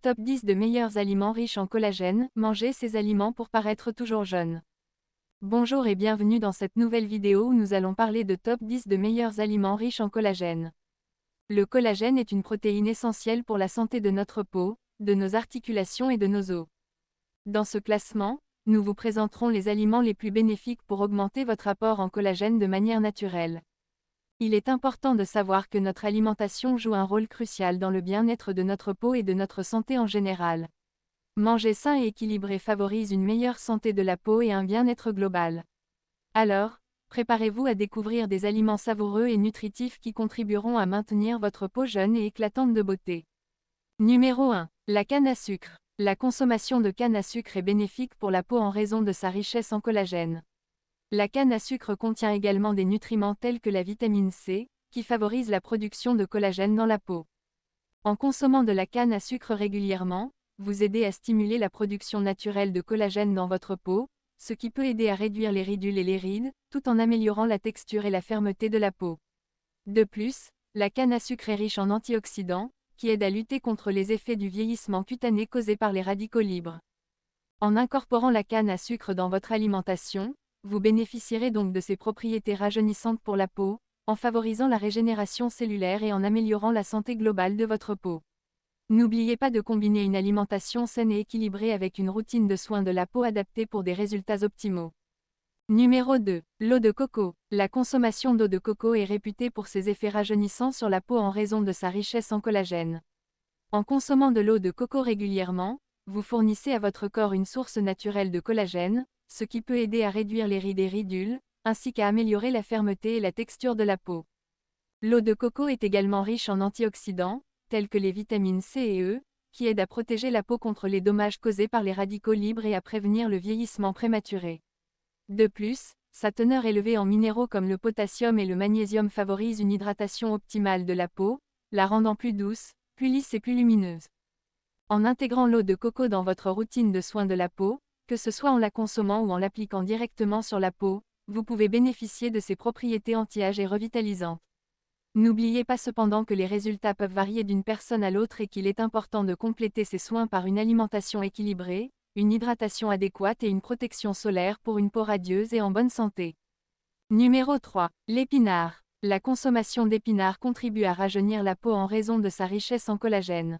Top 10 de meilleurs aliments riches en collagène, mangez ces aliments pour paraître toujours jeune. Bonjour et bienvenue dans cette nouvelle vidéo où nous allons parler de top 10 de meilleurs aliments riches en collagène. Le collagène est une protéine essentielle pour la santé de notre peau, de nos articulations et de nos os. Dans ce classement, nous vous présenterons les aliments les plus bénéfiques pour augmenter votre apport en collagène de manière naturelle. Il est important de savoir que notre alimentation joue un rôle crucial dans le bien-être de notre peau et de notre santé en général. Manger sain et équilibré favorise une meilleure santé de la peau et un bien-être global. Alors, préparez-vous à découvrir des aliments savoureux et nutritifs qui contribueront à maintenir votre peau jeune et éclatante de beauté. Numéro 1. La canne à sucre. La consommation de canne à sucre est bénéfique pour la peau en raison de sa richesse en collagène. La canne à sucre contient également des nutriments tels que la vitamine C, qui favorise la production de collagène dans la peau. En consommant de la canne à sucre régulièrement, vous aidez à stimuler la production naturelle de collagène dans votre peau, ce qui peut aider à réduire les ridules et les rides, tout en améliorant la texture et la fermeté de la peau. De plus, la canne à sucre est riche en antioxydants, qui aident à lutter contre les effets du vieillissement cutané causé par les radicaux libres. En incorporant la canne à sucre dans votre alimentation, vous bénéficierez donc de ses propriétés rajeunissantes pour la peau, en favorisant la régénération cellulaire et en améliorant la santé globale de votre peau. N'oubliez pas de combiner une alimentation saine et équilibrée avec une routine de soins de la peau adaptée pour des résultats optimaux. Numéro 2. L'eau de coco. La consommation d'eau de coco est réputée pour ses effets rajeunissants sur la peau en raison de sa richesse en collagène. En consommant de l'eau de coco régulièrement, vous fournissez à votre corps une source naturelle de collagène, ce qui peut aider à réduire les rides et ridules, ainsi qu'à améliorer la fermeté et la texture de la peau. L'eau de coco est également riche en antioxydants, tels que les vitamines C et E, qui aident à protéger la peau contre les dommages causés par les radicaux libres et à prévenir le vieillissement prématuré. De plus, sa teneur élevée en minéraux comme le potassium et le magnésium favorise une hydratation optimale de la peau, la rendant plus douce, plus lisse et plus lumineuse. En intégrant l'eau de coco dans votre routine de soins de la peau, que ce soit en la consommant ou en l'appliquant directement sur la peau, vous pouvez bénéficier de ses propriétés anti-âge et revitalisantes. N'oubliez pas cependant que les résultats peuvent varier d'une personne à l'autre et qu'il est important de compléter ces soins par une alimentation équilibrée, une hydratation adéquate et une protection solaire pour une peau radieuse et en bonne santé. Numéro 3. L'épinard. La consommation d'épinards contribue à rajeunir la peau en raison de sa richesse en collagène.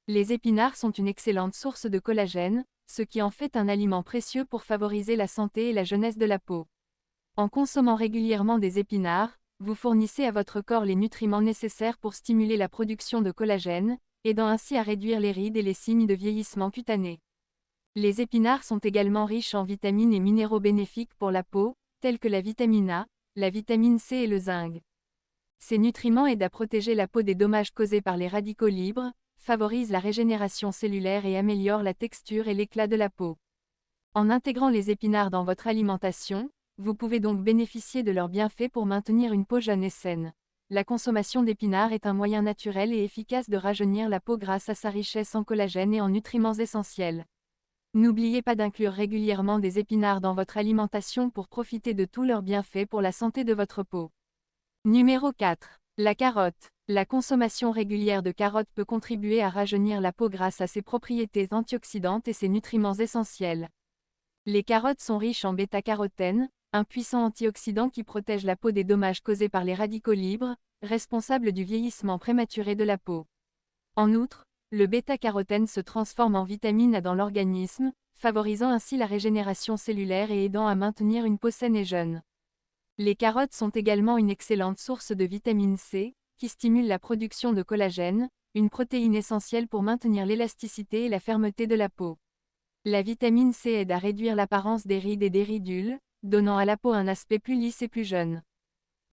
Les épinards sont une excellente source de collagène, ce qui en fait un aliment précieux pour favoriser la santé et la jeunesse de la peau. En consommant régulièrement des épinards, vous fournissez à votre corps les nutriments nécessaires pour stimuler la production de collagène, aidant ainsi à réduire les rides et les signes de vieillissement cutané. Les épinards sont également riches en vitamines et minéraux bénéfiques pour la peau, tels que la vitamine A, la vitamine C et le zinc. Ces nutriments aident à protéger la peau des dommages causés par les radicaux libres, favorisent la régénération cellulaire et améliorent la texture et l'éclat de la peau. En intégrant les épinards dans votre alimentation, vous pouvez donc bénéficier de leurs bienfaits pour maintenir une peau jeune et saine. La consommation d'épinards est un moyen naturel et efficace de rajeunir la peau grâce à sa richesse en collagène et en nutriments essentiels. N'oubliez pas d'inclure régulièrement des épinards dans votre alimentation pour profiter de tous leurs bienfaits pour la santé de votre peau. Numéro 4. La carotte. La consommation régulière de carottes peut contribuer à rajeunir la peau grâce à ses propriétés antioxydantes et ses nutriments essentiels. Les carottes sont riches en bêta-carotène, un puissant antioxydant qui protège la peau des dommages causés par les radicaux libres, responsables du vieillissement prématuré de la peau. En outre, le bêta-carotène se transforme en vitamine A dans l'organisme, favorisant ainsi la régénération cellulaire et aidant à maintenir une peau saine et jeune. Les carottes sont également une excellente source de vitamine C, qui stimule la production de collagène, une protéine essentielle pour maintenir l'élasticité et la fermeté de la peau. La vitamine C aide à réduire l'apparence des rides et des ridules, donnant à la peau un aspect plus lisse et plus jeune.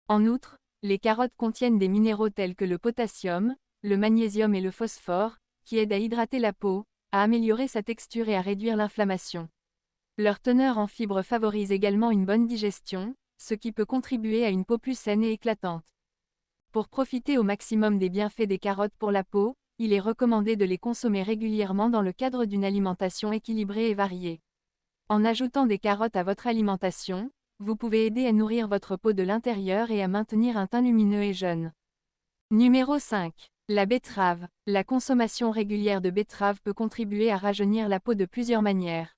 En outre, les carottes contiennent des minéraux tels que le potassium, le magnésium et le phosphore, qui aident à hydrater la peau, à améliorer sa texture et à réduire l'inflammation. Leur teneur en fibres favorise également une bonne digestion, ce qui peut contribuer à une peau plus saine et éclatante. Pour profiter au maximum des bienfaits des carottes pour la peau, il est recommandé de les consommer régulièrement dans le cadre d'une alimentation équilibrée et variée. En ajoutant des carottes à votre alimentation, vous pouvez aider à nourrir votre peau de l'intérieur et à maintenir un teint lumineux et jeune. Numéro 5. La betterave. La consommation régulière de betterave peut contribuer à rajeunir la peau de plusieurs manières.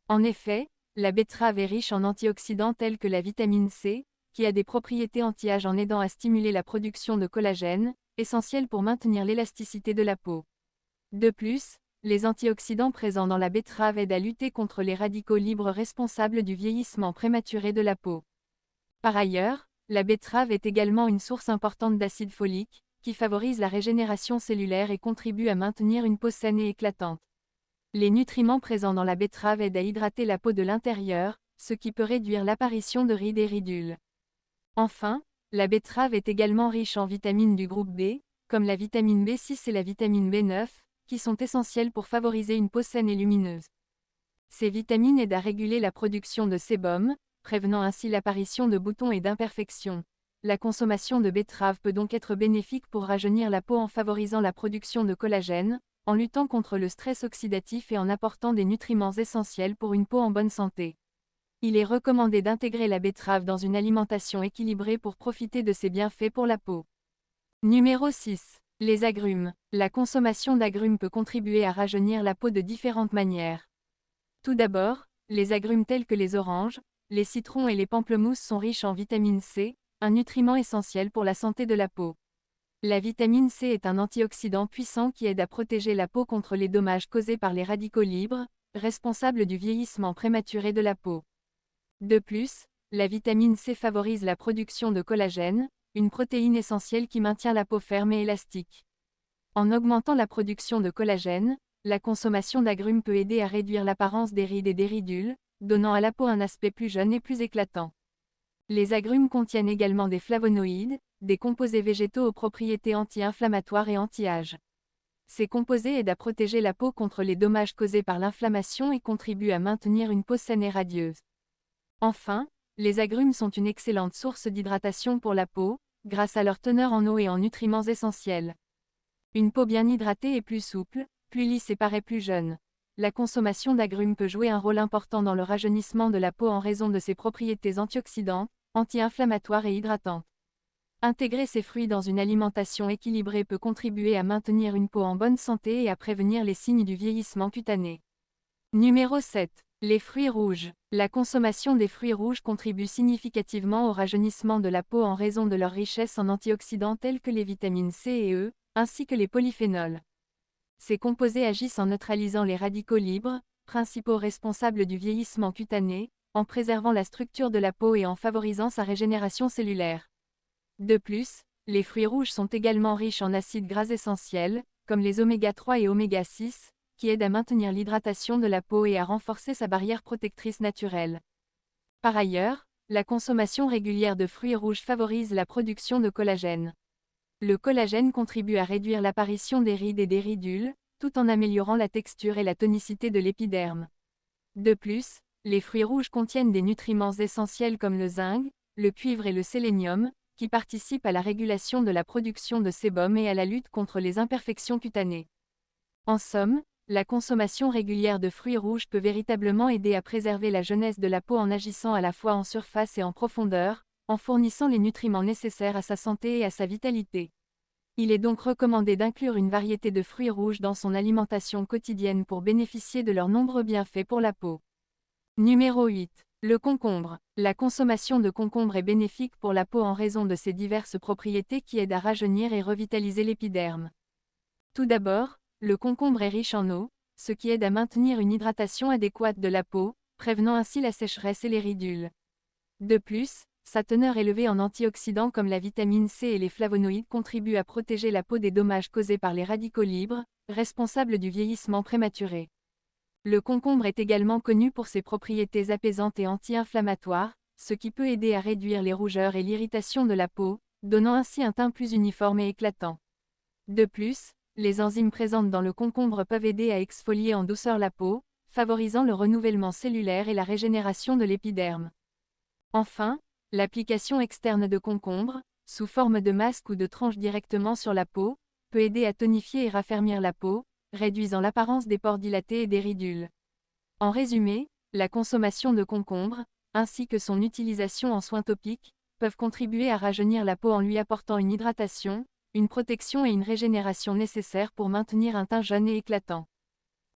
En effet, la betterave est riche en antioxydants tels que la vitamine C, qui a des propriétés anti-âge en aidant à stimuler la production de collagène, essentiel pour maintenir l'élasticité de la peau. De plus, les antioxydants présents dans la betterave aident à lutter contre les radicaux libres responsables du vieillissement prématuré de la peau. Par ailleurs, la betterave est également une source importante d'acide folique, qui favorise la régénération cellulaire et contribue à maintenir une peau saine et éclatante. Les nutriments présents dans la betterave aident à hydrater la peau de l'intérieur, ce qui peut réduire l'apparition de rides et ridules. Enfin, la betterave est également riche en vitamines du groupe B, comme la vitamine B6 et la vitamine B9, qui sont essentielles pour favoriser une peau saine et lumineuse. Ces vitamines aident à réguler la production de sébum, prévenant ainsi l'apparition de boutons et d'imperfections. La consommation de betterave peut donc être bénéfique pour rajeunir la peau en favorisant la production de collagène, en luttant contre le stress oxydatif et en apportant des nutriments essentiels pour une peau en bonne santé. Il est recommandé d'intégrer la betterave dans une alimentation équilibrée pour profiter de ses bienfaits pour la peau. Numéro 6. Les agrumes. La consommation d'agrumes peut contribuer à rajeunir la peau de différentes manières. Tout d'abord, les agrumes tels que les oranges, les citrons et les pamplemousses sont riches en vitamine C, un nutriment essentiel pour la santé de la peau. La vitamine C est un antioxydant puissant qui aide à protéger la peau contre les dommages causés par les radicaux libres, responsables du vieillissement prématuré de la peau. De plus, la vitamine C favorise la production de collagène, une protéine essentielle qui maintient la peau ferme et élastique. En augmentant la production de collagène, la consommation d'agrumes peut aider à réduire l'apparence des rides et des ridules, donnant à la peau un aspect plus jeune et plus éclatant. Les agrumes contiennent également des flavonoïdes, des composés végétaux aux propriétés anti-inflammatoires et anti-âge. Ces composés aident à protéger la peau contre les dommages causés par l'inflammation et contribuent à maintenir une peau saine et radieuse. Enfin, les agrumes sont une excellente source d'hydratation pour la peau, grâce à leur teneur en eau et en nutriments essentiels. Une peau bien hydratée est plus souple, plus lisse et paraît plus jeune. La consommation d'agrumes peut jouer un rôle important dans le rajeunissement de la peau en raison de ses propriétés antioxydantes, anti-inflammatoires et hydratantes. Intégrer ces fruits dans une alimentation équilibrée peut contribuer à maintenir une peau en bonne santé et à prévenir les signes du vieillissement cutané. Numéro 7. Les fruits rouges. La consommation des fruits rouges contribue significativement au rajeunissement de la peau en raison de leur richesse en antioxydants tels que les vitamines C et E, ainsi que les polyphénols. Ces composés agissent en neutralisant les radicaux libres, principaux responsables du vieillissement cutané, en préservant la structure de la peau et en favorisant sa régénération cellulaire. De plus, les fruits rouges sont également riches en acides gras essentiels, comme les oméga 3 et oméga 6, qui aident à maintenir l'hydratation de la peau et à renforcer sa barrière protectrice naturelle. Par ailleurs, la consommation régulière de fruits rouges favorise la production de collagène. Le collagène contribue à réduire l'apparition des rides et des ridules, tout en améliorant la texture et la tonicité de l'épiderme. De plus, les fruits rouges contiennent des nutriments essentiels comme le zinc, le cuivre et le sélénium, qui participent à la régulation de la production de sébum et à la lutte contre les imperfections cutanées. En somme, la consommation régulière de fruits rouges peut véritablement aider à préserver la jeunesse de la peau en agissant à la fois en surface et en profondeur, en fournissant les nutriments nécessaires à sa santé et à sa vitalité. Il est donc recommandé d'inclure une variété de fruits rouges dans son alimentation quotidienne pour bénéficier de leurs nombreux bienfaits pour la peau. Numéro 8. Le concombre. La consommation de concombre est bénéfique pour la peau en raison de ses diverses propriétés qui aident à rajeunir et revitaliser l'épiderme. Tout d'abord, le concombre est riche en eau, ce qui aide à maintenir une hydratation adéquate de la peau, prévenant ainsi la sécheresse et les ridules. De plus, sa teneur élevée en antioxydants comme la vitamine C et les flavonoïdes contribue à protéger la peau des dommages causés par les radicaux libres, responsables du vieillissement prématuré. Le concombre est également connu pour ses propriétés apaisantes et anti-inflammatoires, ce qui peut aider à réduire les rougeurs et l'irritation de la peau, donnant ainsi un teint plus uniforme et éclatant. De plus, les enzymes présentes dans le concombre peuvent aider à exfolier en douceur la peau, favorisant le renouvellement cellulaire et la régénération de l'épiderme. Enfin, l'application externe de concombre, sous forme de masque ou de tranche directement sur la peau, peut aider à tonifier et raffermir la peau, réduisant l'apparence des pores dilatés et des ridules. En résumé, la consommation de concombre, ainsi que son utilisation en soins topiques, peuvent contribuer à rajeunir la peau en lui apportant une hydratation, une protection et une régénération nécessaires pour maintenir un teint jeune et éclatant.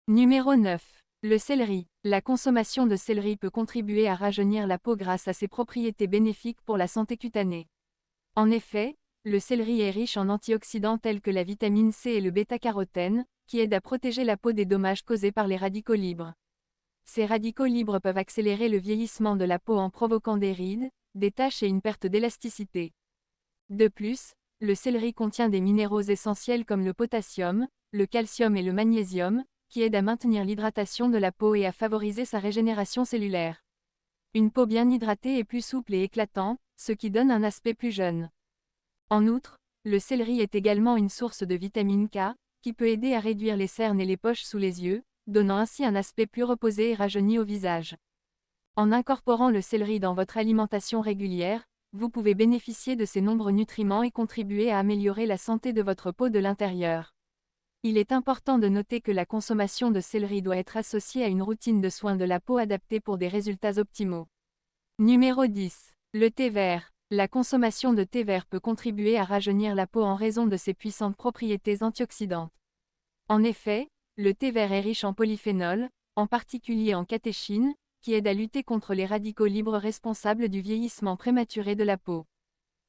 Numéro 9. Le céleri. La consommation de céleri peut contribuer à rajeunir la peau grâce à ses propriétés bénéfiques pour la santé cutanée. En effet, le céleri est riche en antioxydants tels que la vitamine C et le bêta-carotène, qui aident à protéger la peau des dommages causés par les radicaux libres. Ces radicaux libres peuvent accélérer le vieillissement de la peau en provoquant des rides, des taches et une perte d'élasticité. De plus, le céleri contient des minéraux essentiels comme le potassium, le calcium et le magnésium, qui aident à maintenir l'hydratation de la peau et à favoriser sa régénération cellulaire. Une peau bien hydratée est plus souple et éclatante, ce qui donne un aspect plus jeune. En outre, le céleri est également une source de vitamine K, qui peut aider à réduire les cernes et les poches sous les yeux, donnant ainsi un aspect plus reposé et rajeuni au visage. En incorporant le céleri dans votre alimentation régulière, vous pouvez bénéficier de ces nombreux nutriments et contribuer à améliorer la santé de votre peau de l'intérieur. Il est important de noter que la consommation de céleri doit être associée à une routine de soins de la peau adaptée pour des résultats optimaux. Numéro 10. Le thé vert. La consommation de thé vert peut contribuer à rajeunir la peau en raison de ses puissantes propriétés antioxydantes. En effet, le thé vert est riche en polyphénols, en particulier en catéchine, qui aident à lutter contre les radicaux libres responsables du vieillissement prématuré de la peau.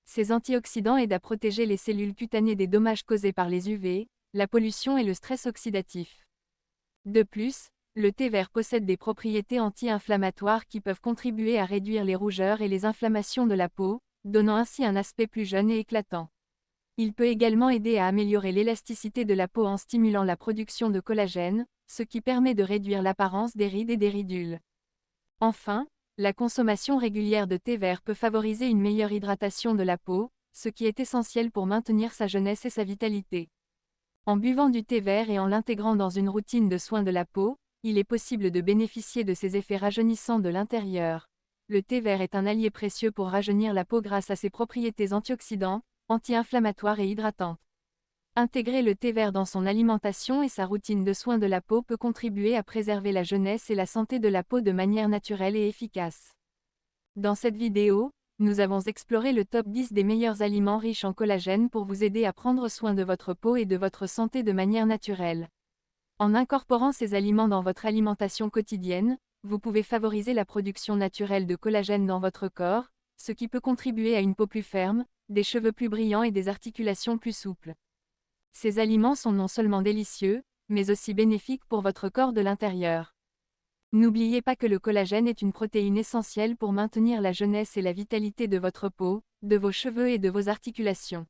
Ces antioxydants aident à protéger les cellules cutanées des dommages causés par les UV, la pollution et le stress oxydatif. De plus, le thé vert possède des propriétés anti-inflammatoires qui peuvent contribuer à réduire les rougeurs et les inflammations de la peau, donnant ainsi un aspect plus jeune et éclatant. Il peut également aider à améliorer l'élasticité de la peau en stimulant la production de collagène, ce qui permet de réduire l'apparence des rides et des ridules. Enfin, la consommation régulière de thé vert peut favoriser une meilleure hydratation de la peau, ce qui est essentiel pour maintenir sa jeunesse et sa vitalité. En buvant du thé vert et en l'intégrant dans une routine de soins de la peau, il est possible de bénéficier de ses effets rajeunissants de l'intérieur. Le thé vert est un allié précieux pour rajeunir la peau grâce à ses propriétés antioxydantes, anti-inflammatoires et hydratantes. Intégrer le thé vert dans son alimentation et sa routine de soins de la peau peut contribuer à préserver la jeunesse et la santé de la peau de manière naturelle et efficace. Dans cette vidéo, nous avons exploré le top 10 des meilleurs aliments riches en collagène pour vous aider à prendre soin de votre peau et de votre santé de manière naturelle. En incorporant ces aliments dans votre alimentation quotidienne, vous pouvez favoriser la production naturelle de collagène dans votre corps, ce qui peut contribuer à une peau plus ferme, des cheveux plus brillants et des articulations plus souples. Ces aliments sont non seulement délicieux, mais aussi bénéfiques pour votre corps de l'intérieur. N'oubliez pas que le collagène est une protéine essentielle pour maintenir la jeunesse et la vitalité de votre peau, de vos cheveux et de vos articulations.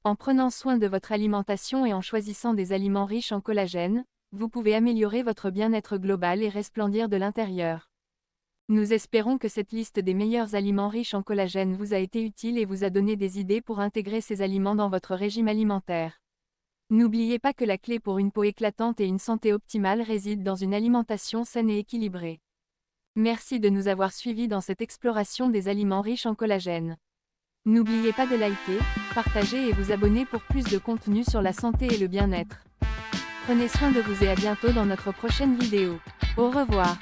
En prenant soin de votre alimentation et en choisissant des aliments riches en collagène, vous pouvez améliorer votre bien-être global et resplendir de l'intérieur. Nous espérons que cette liste des meilleurs aliments riches en collagène vous a été utile et vous a donné des idées pour intégrer ces aliments dans votre régime alimentaire. N'oubliez pas que la clé pour une peau éclatante et une santé optimale réside dans une alimentation saine et équilibrée. Merci de nous avoir suivis dans cette exploration des aliments riches en collagène. N'oubliez pas de liker, partager et vous abonner pour plus de contenu sur la santé et le bien-être. Prenez soin de vous et à bientôt dans notre prochaine vidéo. Au revoir.